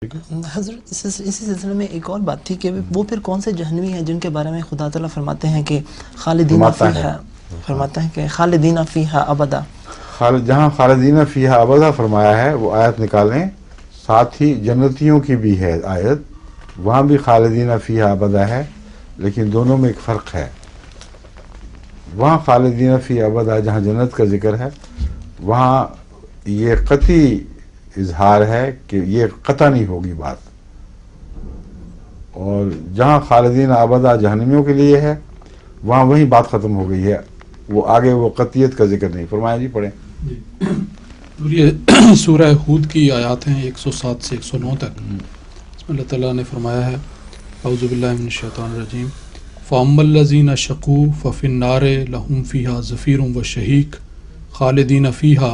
حضرت اسی سلسلے میں ایک اور بات تھی کہ وہ پھر کون سے جہنمی ہیں جن کے بارے میں خدا تعالیٰ فرماتے ہیں کہ خالدین فیہا، فرماتا ہے کہ خالدین فیہا ابدا، جہاں خالدین فیہا ابدا فرمایا ہے وہ آیت نکالیں، ساتھ ہی جنتیوں کی بھی ہے آیت، وہاں بھی خالدین فیہا ابدا ہے، لیکن دونوں میں ایک فرق ہے۔ وہاں خالدین فیہا ابدا جہاں جنت کا ذکر ہے وہاں یہ قطعی اظہار ہے کہ یہ قطع نہیں ہوگی بات، اور جہاں خالدین ابدا جہنمیوں کے لیے ہے وہاں وہی بات ختم ہو گئی ہے، وہ آگے وہ قطعیت کا ذکر نہیں فرمایا۔ جی پڑھیں۔ یہ سورہ ہود کی آیات ہیں 107 سے 109 تک۔ اس میں اللہ تعالیٰ نے فرمایا ہے اعوذ باللہ من الشیطان الرجیم فَأَمَّا الَّذِينَ شَقُوا فَفِي النَّارِ لَهُمْ فِيهَا زَفِيرٌ وَشَهِيقٌ خَالِدِينَ فِيهَا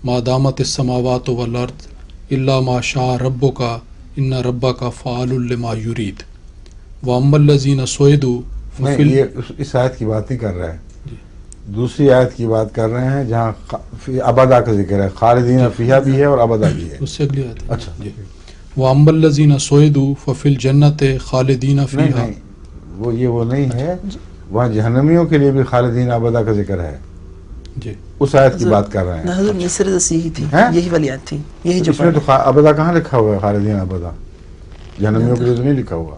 مَا دَامَتِ السَّمَاوَاتُ وَالْأَرْضُ إِلَّا مَا شَاءَ رَبُّكَ إِنَّ رَبَّكَ فَعَالٌ لِمَا يُرِيدُ وَأَمَّا الَّذِينَ سُعِدُوا نہیں، یہ اس آیت کی بات نہیں کر رہا ہے، دوسری آیت کی بات کر رہے ہیں جہاں ابدا کا ذکر ہے، خالدین فیہا بھی ہے اور ابدا بھی ہے۔ اس سے اگلی آیت ہے۔ اچھا، وَأَمَّا الَّذِينَ سُعِدُوا فَفِي الْجَنَّةِ خَالِدِينَ فِيهَا، نہیں وہ نہیں ہے، وہاں جہنمیوں کے لیے بھی خالدین ابدا کا ذکر ہے، جی اس آیت کی بات کر رہے ہیں۔ حضرت مصر یہی تھی، یہی والی آیت تھی، یہی جو اس میں تو ابدا کہاں لکھا ہوا ہے؟ خالدین ابدا جہنمیوں کے لیے تو نہیں لکھا ہوا۔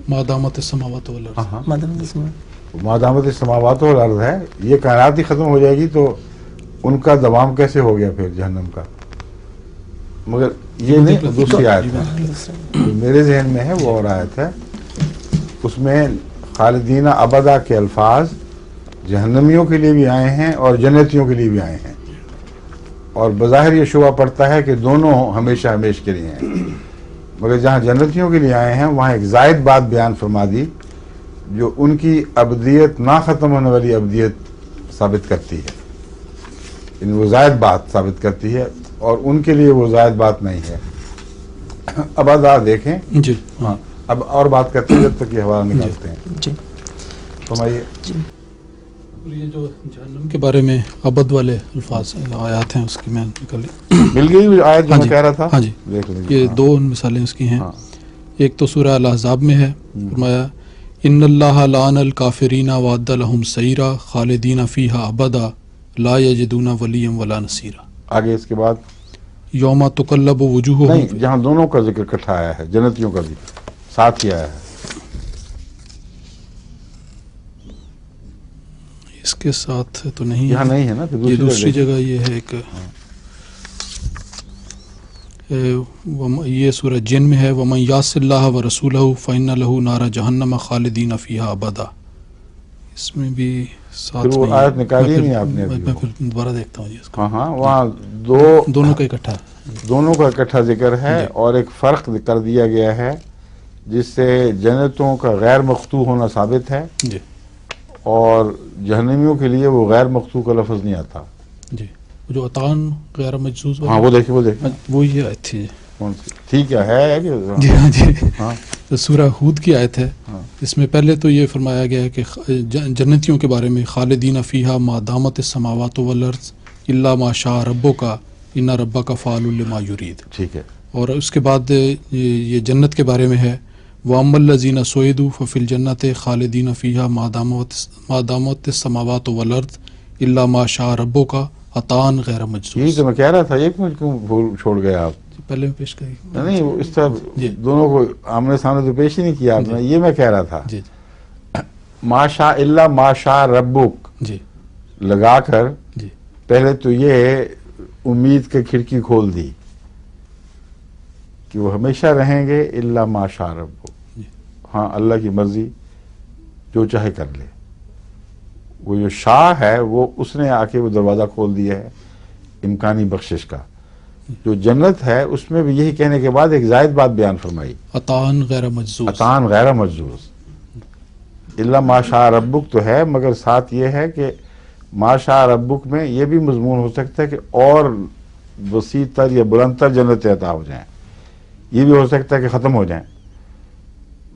ما دامت السماوات والارض، ما دامت السماوات والارض ہے، یہ کائنات ہی ختم ہو جائے گی تو ان کا دوام کیسے ہو گیا پھر جہنم کا؟ مگر یہ نہیں، دوسری آیت ہے جو میرے ذہن میں ہے وہ اور آیت ہے، اس میں خالدین ابدا کے الفاظ جہنمیوں کے لیے بھی آئے ہیں اور جنتیوں کے لیے بھی آئے ہیں، اور بظاہر یہ شبہ پڑتا ہے کہ دونوں ہمیشہ ہمیش کے لیے ہیں، مگر جہاں جنتیوں کے لیے آئے ہیں وہاں ایک زائد بات بیان فرما دی جو ان کی ابدیت نہ ختم ہونے والی ابدیت ثابت کرتی ہے، ان وہ زائد بات ثابت کرتی ہے، اور ان کے لیے وہ زائد بات نہیں ہے۔ ابدا دیکھیں، جی ہاں اب اور بات کرتے ہیں جب تک یہ حوالہ نکالتے ہیں۔ جی فرمائیے۔ یہ جو جہنم کے بارے میں ابد والے الفاظ آیات ہیں اس کی میں نکل مل گئی آیت جو میں کہہ رہا تھا؟ ہاں جی، دیکھ لیجیے۔ یہ دو مثالیں اس کی ہیں۔ ہاں۔ ایک تو سورہ الاحزاب میں ہے، فرمایا ان اللہ لعن الکافرین وعد لہم سعیرا خالدین فیہا ابدا لا یجدون ولیا ولا نصیرا۔ آگے اس کے بعد یوم تقلب وجوہہم، نہیں، جہاں دونوں کا ذکر اکٹھا آیا ہے، جنتیوں کا بھی ساتھ ہی آیا ہے۔ اس کے ساتھ تو نہیں یہاں نہیں ہے نا، پھر یہ دوسری جگہ یہ ہے ایک یہ سورہ جن میں ہے وَمَن یعص اللہ وَرَسُولَهُ فَإِنَّ لَهُ نَارَ جَهَنَّمَ خَالِدِينَ فِيهَا ابدا۔ اس میں بھی ساتھ پھر وہ میں آیت نکالی نہیں آپ نے ابھی؟ میں پھر دوبارہ دیکھتا ہوں جی اس کو۔ ہاں وہاں دونوں کا اکٹھا ہے، دونوں کا اکٹھا ذکر ہے، اور ایک فرق کر دیا گیا ہے جس سے جنتوں کا غیر مقطوع ہونا ثابت ہے، جی اور جہنمیوں کے لیے وہ غیر مقطوع کا لفظ نہیں آتا۔ جی جو عطان غیر مجزوز ہاں وہ دیکھیں وہ یہ آیت تھی۔ کون سی؟ ٹھیک ہے کہ جی ہاں جی، ہاں تو سورہ ہود کی آیت ہے، اس میں پہلے تو یہ فرمایا گیا ہے کہ جنتیوں کے بارے میں خالدین فیہا ما دامت السماوات والارض الا ما شاء ربک ان ربک فعال لما یرید، ٹھیک ہے۔ اور اس کے بعد یہ جنت کے بارے میں ہے وَأَمَّا الَّذِينَ سُعِدُوا فَفِي الْجَنَّةِ خَالِدِينَ فِيهَا مَا دَامَتِ السَّمَاوَاتُ وَالْأَرْضُ إِلَّا مَا شَاءَ رَبُّكَ عَطَاءً غَيْرَ یہی مَجْزُوزٍ۔ تو میں کہہ رہا تھا، یہ کیوں بھول چھوڑ گئے آپ؟ پہلے میں پیش کری نہیں، اس طرح دونوں کو آمنے سامنے تو پیش ہی نہیں کیا آپ نے، یہ میں کہہ رہا تھا جی ما شاء اللہ ما شاء ربک جی لگا کر جی پہلے تو یہ امید کی کھڑکی کھول دی کہ وہ ہمیشہ رہیں گے الا ما شاء ربک، ہاں اللہ کی مرضی جو چاہے کر لے، وہ جو شاہ ہے وہ اس نے آ کے وہ دروازہ کھول دیا ہے امکانی بخشش کا۔ جو جنت ہے اس میں بھی یہی کہنے کے بعد ایک زائد بات بیان فرمائی، عطاءً غیر مجزوز، عطاءً غیر مجزوز۔ الا ما شاء ربک تو ہے، مگر ساتھ یہ ہے کہ ما شاء ربک میں یہ بھی مضمون ہو سکتا ہے کہ اور وسیع تر یا بلند تر جنتیں عطا ہو جائیں، یہ بھی ہو سکتا ہے کہ ختم ہو جائیں،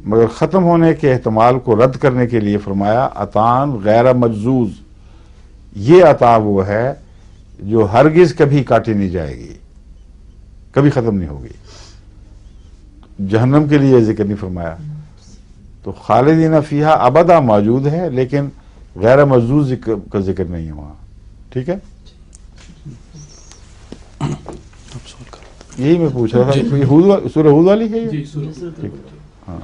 مگر ختم ہونے کے احتمال کو رد کرنے کے لیے فرمایا عطاءً غیر مجزوز۔ یہ عطا وہ ہے جو ہرگز کبھی کاٹی نہیں جائے گی، کبھی ختم نہیں ہوگی۔ جہنم کے لیے ذکر نہیں فرمایا. تو خالدین فیہا ابدا موجود ہے لیکن غیر مجذوذ کا ذکر نہیں ہے وہاں. ٹھیک ہے, آپ سوال کریں. یہی میں پوچھ رہا تھا. سورہ ہود والی ہے یہ؟ جی ٹھیک. ہاں